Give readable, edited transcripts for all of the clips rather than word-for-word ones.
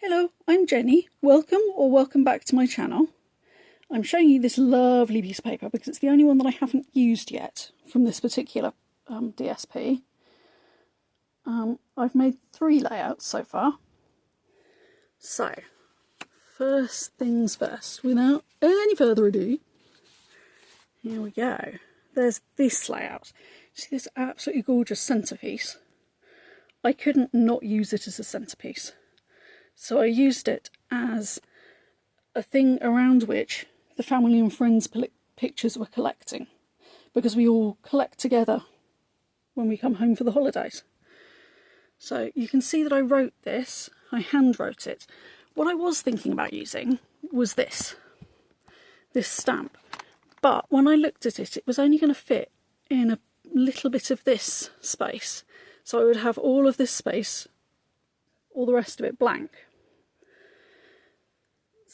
Hello, I'm Jenny. Welcome back to my channel. I'm showing you this lovely piece of paper because it's the only one that I haven't used yet from this particular DSP. I've made 3 layouts so far. So, first things first, without any further ado, here we go. There's this layout. See this absolutely gorgeous centrepiece? I couldn't not use it as a centrepiece. So I used it as a thing around which the family and friends pictures were collecting, because we all collect together when we come home for the holidays. So you can see that I wrote this, I hand wrote it. What I was thinking about using was this stamp, but when I looked at it, it was only going to fit in a little bit of this space. So I would have all of this space, all the rest of it blank.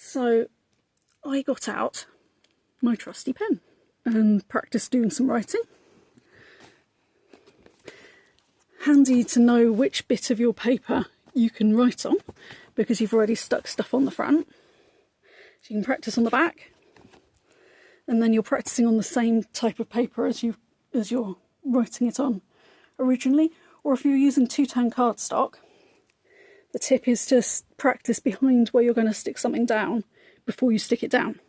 So I got out my trusty pen and practiced doing some writing. Handy to know which bit of your paper you can write on, because you've already stuck stuff on the front. So you can practice on the back, and then you're practicing on the same type of paper as you're writing it on originally. Or if you're using 2-tone cardstock, the tip is to practice behind where you're going to stick something down before you stick it down.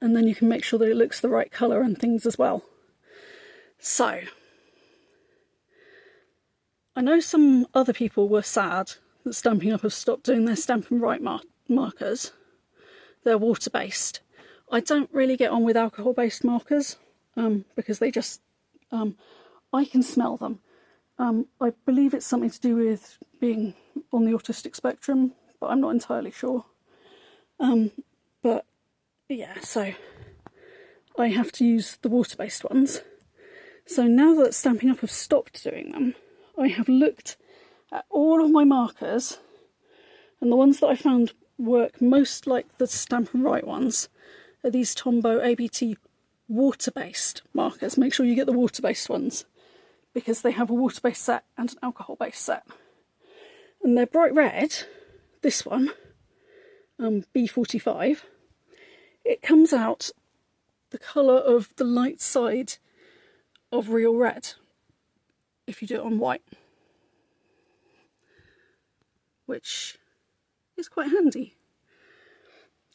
And then you can make sure that it looks the right colour and things as well. So, I know some other people were sad that Stampin' Up have stopped doing their Stampin' Write markers. They're water-based. I don't really get on with alcohol-based markers because they just... I can smell them. I believe it's something to do with being on the autistic spectrum, but I'm not entirely sure. But yeah, so I have to use the water-based ones. So now that Stampin' Up have stopped doing them, I have looked at all of my markers, and the ones that I found work most like the Stampin' Write ones are these Tombow ABT water-based markers. Make sure you get the water-based ones, because they have a water-based set and an alcohol-based set. And they're bright red. This one, B45, it comes out the colour of the light side of real red if you do it on white, which is quite handy.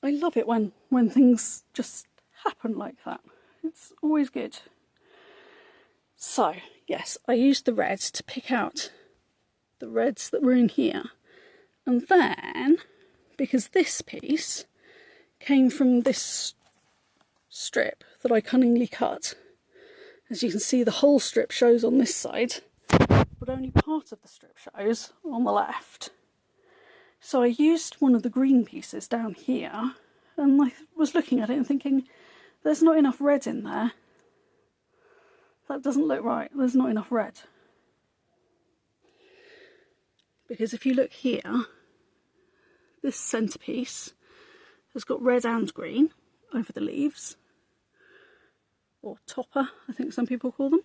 I love it when things just happen like that. It's always good. So, yes, I used the red to pick out the reds that were in here. And then, because this piece came from this strip that I cunningly cut, as you can see, the whole strip shows on this side, but only part of the strip shows on the left. So I used one of the green pieces down here, and I was looking at it and thinking, there's not enough red in there. That doesn't look right. There's not enough red. Because if you look here, this centrepiece has got red and green over the leaves, or topper, I think some people call them.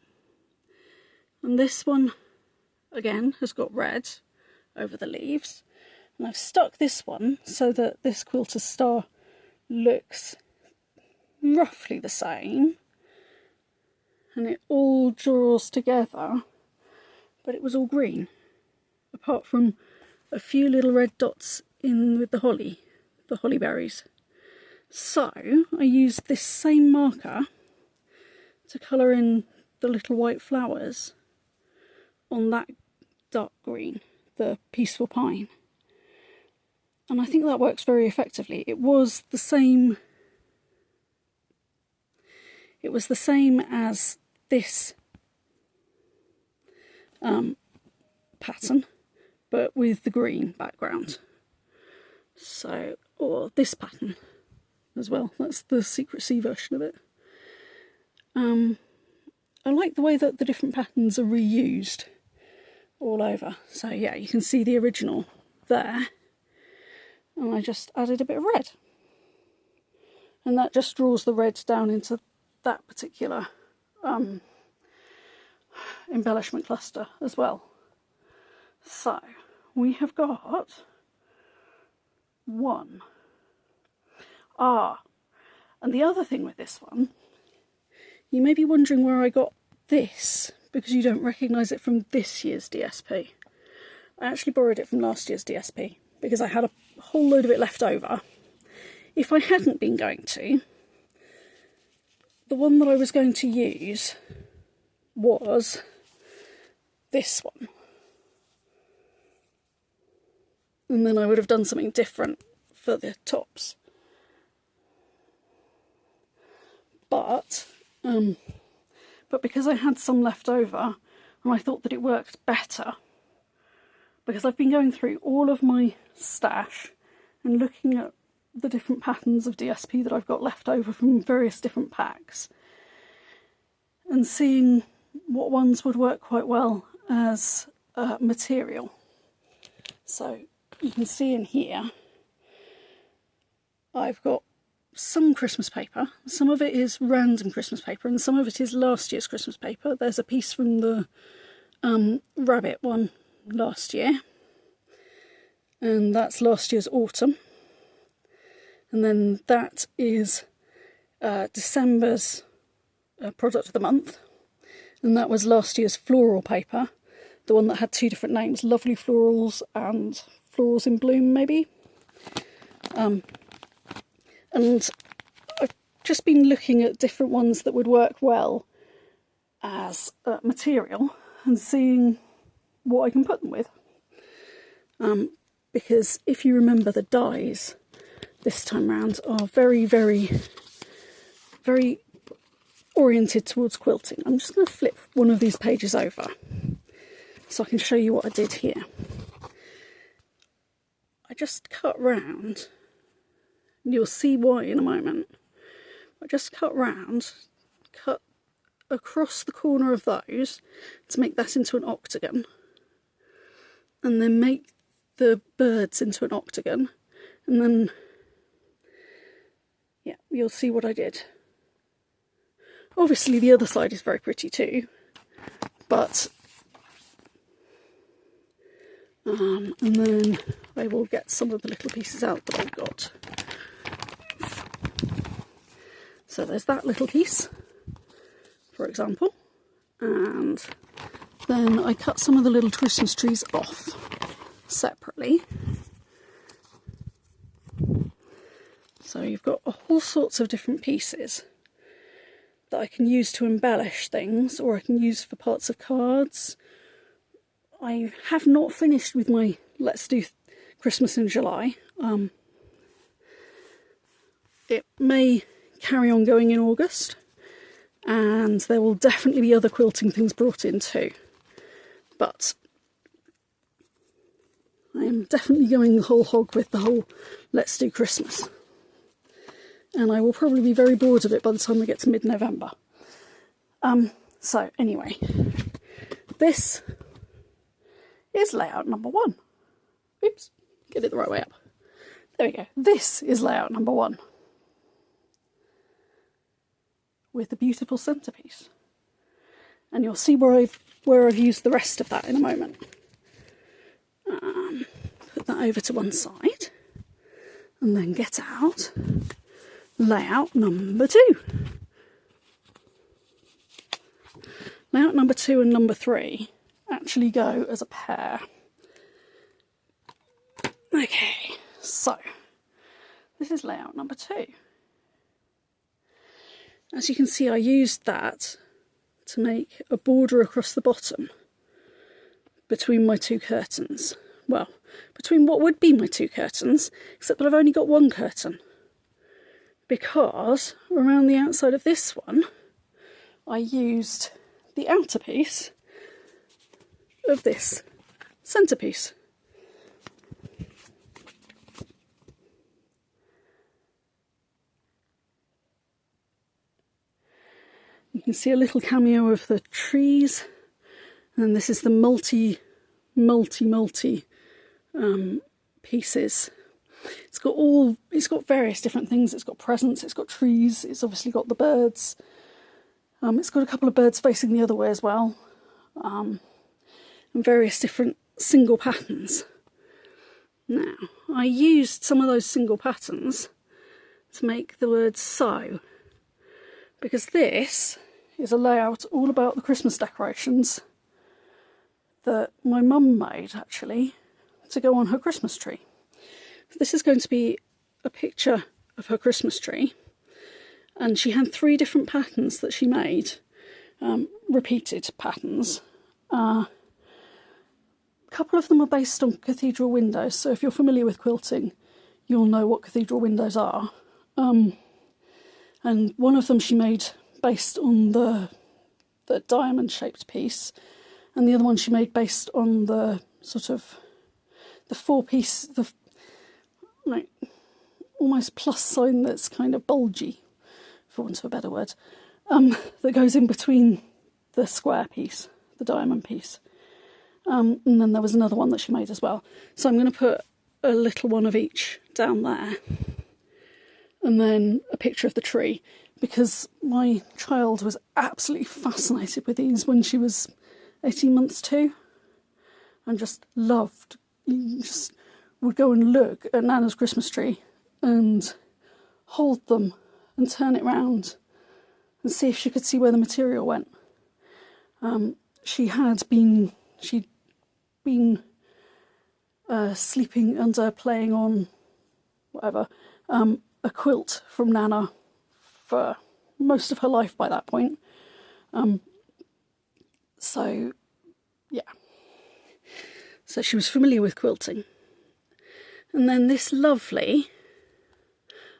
And this one, again, has got red over the leaves. And I've stuck this one so that this quilter star looks roughly the same. And it all draws together, but it was all green, apart from a few little red dots in with the holly berries. So I used this same marker to colour in the little white flowers on that dark green, the peaceful pine. And I think that works very effectively. It was the same as this pattern, but with the green background. So, or this pattern as well. That's the Secret Sea version of it. I like the way that the different patterns are reused all over. So yeah, you can see the original there, and I just added a bit of red, and that just draws the red down into that particular embellishment cluster as well. So we have got 1. And the other thing with this one, you may be wondering where I got this, because you don't recognise it from this year's DSP. I actually borrowed it from last year's DSP, because I had a whole load of it left over. If I hadn't been going to, the one that I was going to use was this one. And then I would have done something different for the tops. But because I had some left over, and I thought that it worked better, because I've been going through all of my stash and looking at the different patterns of DSP that I've got left over from various different packs, and seeing what ones would work quite well as material. So you can see in here, I've got some Christmas paper. Some of it is random Christmas paper and some of it is last year's Christmas paper. There's a piece from the rabbit one last year, and that's last year's autumn. And then that is December's product of the month, and that was last year's floral paper, the one that had 2 different names, Lovely Florals and Florals in Bloom maybe. And I've just been looking at different ones that would work well as material and seeing what I can put them with. Because if you remember, the dies this time round are very, very, very oriented towards quilting. I'm just going to flip one of these pages over so I can show you what I did here. I just cut round. You'll see why in a moment. I just cut across the corner of those to make that into an octagon, and then make the birds into an octagon, and then, yeah, you'll see what I did. Obviously the other side is very pretty too, but and then I will get some of the little pieces out that I've got. So there's that little piece, for example, and then I cut some of the little Christmas trees off separately. So you've got all sorts of different pieces that I can use to embellish things, or I can use for parts of cards. I have not finished with my Let's Do Christmas in July. It may carry on going in August, and there will definitely be other quilting things brought in too, but I am definitely going the whole hog with the whole Let's Do Christmas, and I will probably be very bored of it by the time we get to mid-November. So anyway, this is layout number 1. Oops, get it the right way up. There we go. This is layout number 1. With the beautiful centrepiece, and you'll see where I've used the rest of that in a moment. Put that over to one side, and then get out layout number 2. Layout number 2 and number 3 actually go as a pair. Okay, so this is layout number 2. As you can see, I used that to make a border across the bottom between my 2 curtains. Well, between what would be my 2 curtains, except that I've only got 1 curtain, because around the outside of this one I used the outer piece of this centrepiece. You can see a little cameo of the trees, and this is the multi pieces. It's got various different things. It's got presents, it's got trees, it's obviously got the birds. It's got a couple of birds facing the other way as well, and various different single patterns. Now, I used some of those single patterns to make the word so, because this is a layout all about the Christmas decorations that my mum made, actually, to go on her Christmas tree. So this is going to be a picture of her Christmas tree, and she had 3 different patterns that she made, repeated patterns. A couple of them are based on cathedral windows, so if you're familiar with quilting, you'll know what cathedral windows are. And one of them she made based on the diamond-shaped piece, and the other one she made based on the sort of the 4-piece, the like almost plus sign that's kind of bulgy, for want of a better word, that goes in between the square piece, the diamond piece. And then there was another one that she made as well. So I'm going to put a little one of each down there, and then a picture of the tree, because my child was absolutely fascinated with these when she was 18 months too, and just loved, just would go and look at Nana's Christmas tree and hold them and turn it round and see if she could see where the material went. She'd been sleeping under, playing on whatever, a quilt from Nana for most of her life by that point. So yeah, so she was familiar with quilting. And then this lovely,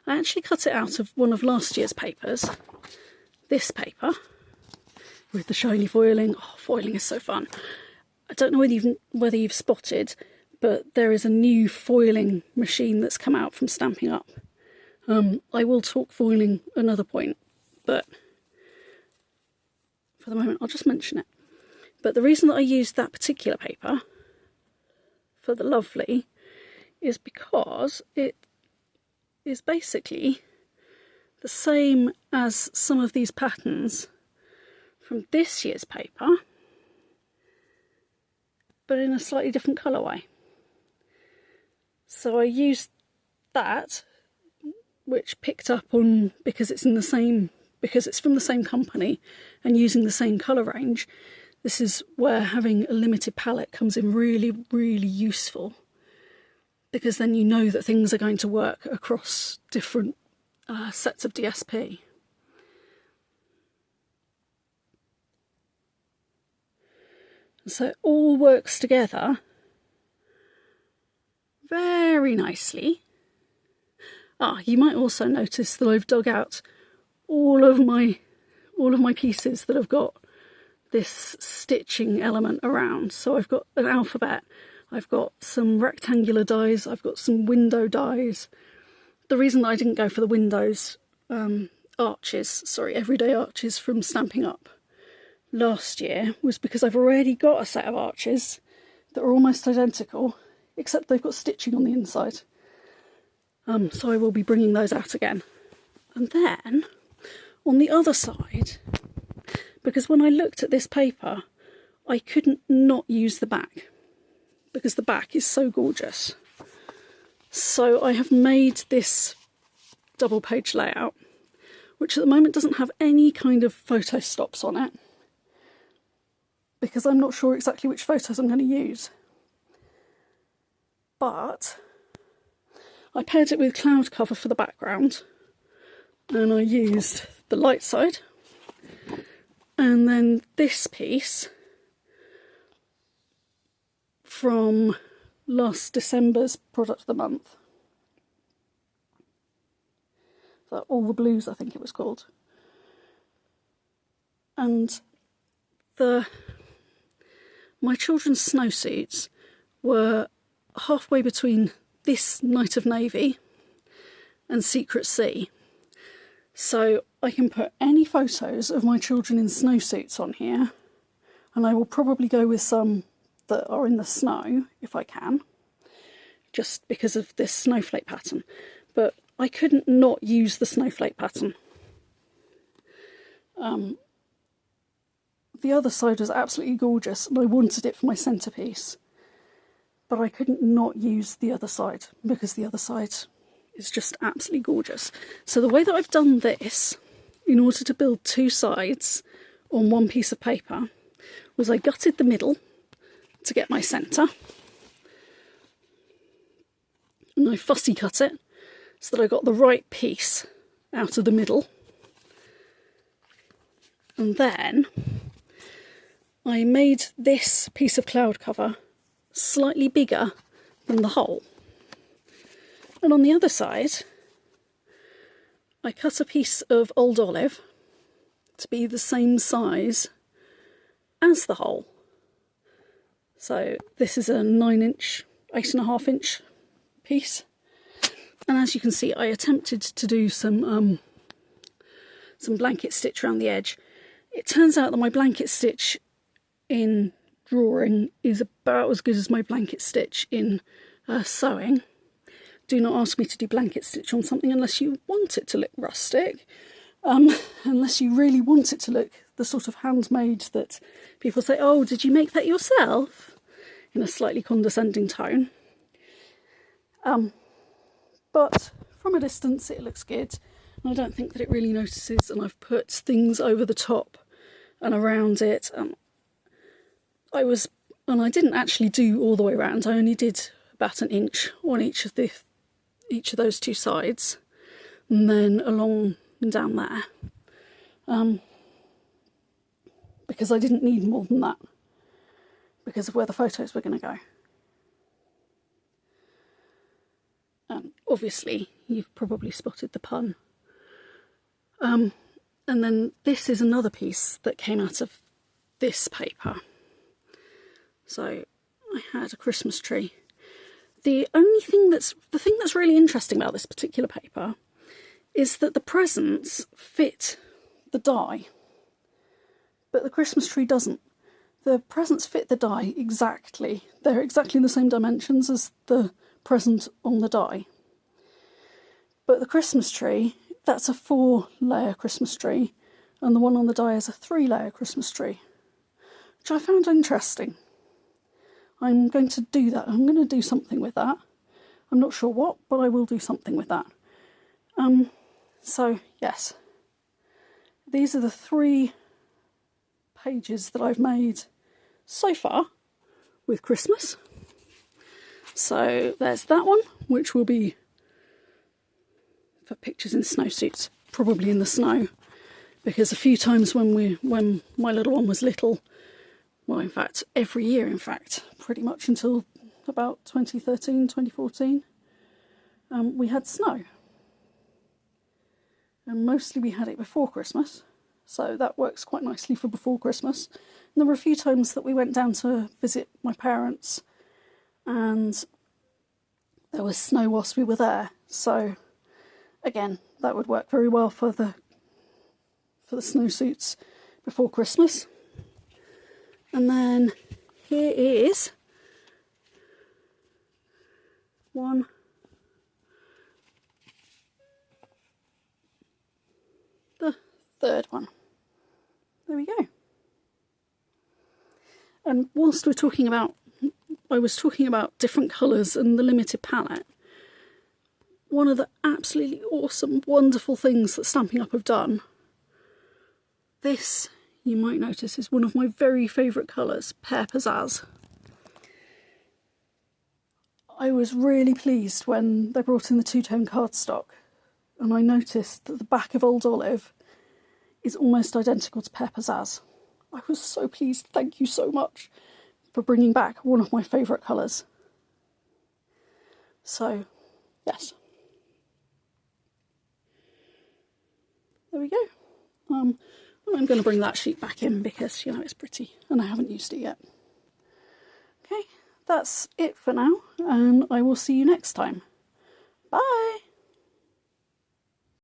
I actually cut it out of one of last year's papers, this paper with the shiny foiling. Oh, foiling is so fun. I don't know whether you've spotted, but there is a new foiling machine that's come out from Stampin' Up. I will talk foiling another point, but for the moment I'll just mention it. But the reason that I used that particular paper for the lovely is because it is basically the same as some of these patterns from this year's paper, but in a slightly different colourway. So I used that, which picked up on, because it's from the same company and using the same colour range. This is where having a limited palette comes in really, really useful, because then you know that things are going to work across different sets of DSP. So it all works together very nicely. You might also notice that I've dug out all of my pieces that have got this stitching element around. So I've got an alphabet, I've got some rectangular dies, I've got some window dies. The reason that I didn't go for the windows everyday arches from Stampin' Up last year was because I've already got a set of arches that are almost identical, except they've got stitching on the inside. So I will be bringing those out again. And then on the other side, because when I looked at this paper, I couldn't not use the back, because the back is so gorgeous. So I have made this double page layout, which at the moment doesn't have any kind of photo stops on it, because I'm not sure exactly which photos I'm going to use. But I paired it with cloud cover for the background, and I used the light side, and then this piece from last December's product of the month, so All the Blues I think it was called. And my children's snowsuits were halfway between this Night of Navy and Secret Sea. So I can put any photos of my children in snowsuits on here, and I will probably go with some that are in the snow if I can, just because of this snowflake pattern. But I couldn't not use the snowflake pattern. The other side was absolutely gorgeous, and I wanted it for my centrepiece. but I couldn't not use the other side because the other side is just absolutely gorgeous. So the way that I've done this, in order to build two sides on one piece of paper, was I gutted the middle to get my centre, and I fussy cut it so that I got the right piece out of the middle. And then I made this piece of cloud cover slightly bigger than the hole. And on the other side, I cut a piece of old olive to be the same size as the hole. So this is a 9-inch, 8.5-inch piece. And as you can see, I attempted to do some blanket stitch around the edge. It turns out that my blanket stitch in drawing is about as good as my blanket stitch in sewing. Do not ask me to do blanket stitch on something unless you want it to look rustic, unless you really want it to look the sort of handmade that people say, oh, did you make that yourself? In a slightly condescending tone. But from a distance it looks good, and I don't think that it really notices, and I've put things over the top and around it. I didn't actually do all the way around. I only did about an inch on each of those two sides, and then along and down there, because I didn't need more than that because of where the photos were going to go. Obviously, you've probably spotted the pun. And then this is another piece that came out of this paper. So I had a Christmas tree. The thing that's really interesting about this particular paper is that the presents fit the die, but the Christmas tree doesn't. The presents fit the die exactly. They're exactly the same dimensions as the present on the die. But the Christmas tree, that's a 4-layer Christmas tree, and the one on the die is a 3-layer Christmas tree, which I found interesting. I'm going to do that. I'm going to do something with that. I'm not sure what, but I will do something with that. So, yes. These are the 3 pages that I've made so far with Christmas. So there's that one, which will be for pictures in snowsuits, probably in the snow, because a few times when my little one was little, well, in fact, every year, pretty much until about 2013, 2014, we had snow. And mostly we had it before Christmas, so that works quite nicely for before Christmas. And there were a few times that we went down to visit my parents, and there was snow whilst we were there. So, again, that would work very well for the snowsuits before Christmas. And then here is the third one. There we go. And whilst I was talking about different colours and the limited palette, one of the absolutely awesome, wonderful things that Stampin' Up have done, this, you might notice, is one of my very favourite colours, Pear Pizzazz. I was really pleased when they brought in the two-tone cardstock, and I noticed that the back of Old Olive is almost identical to Pear Pizzazz. I was so pleased. Thank you so much for bringing back one of my favourite colours. So, yes. There we go. I'm going to bring that sheet back in because, you know, it's pretty and I haven't used it yet. Okay, that's it for now, and I will see you next time. Bye!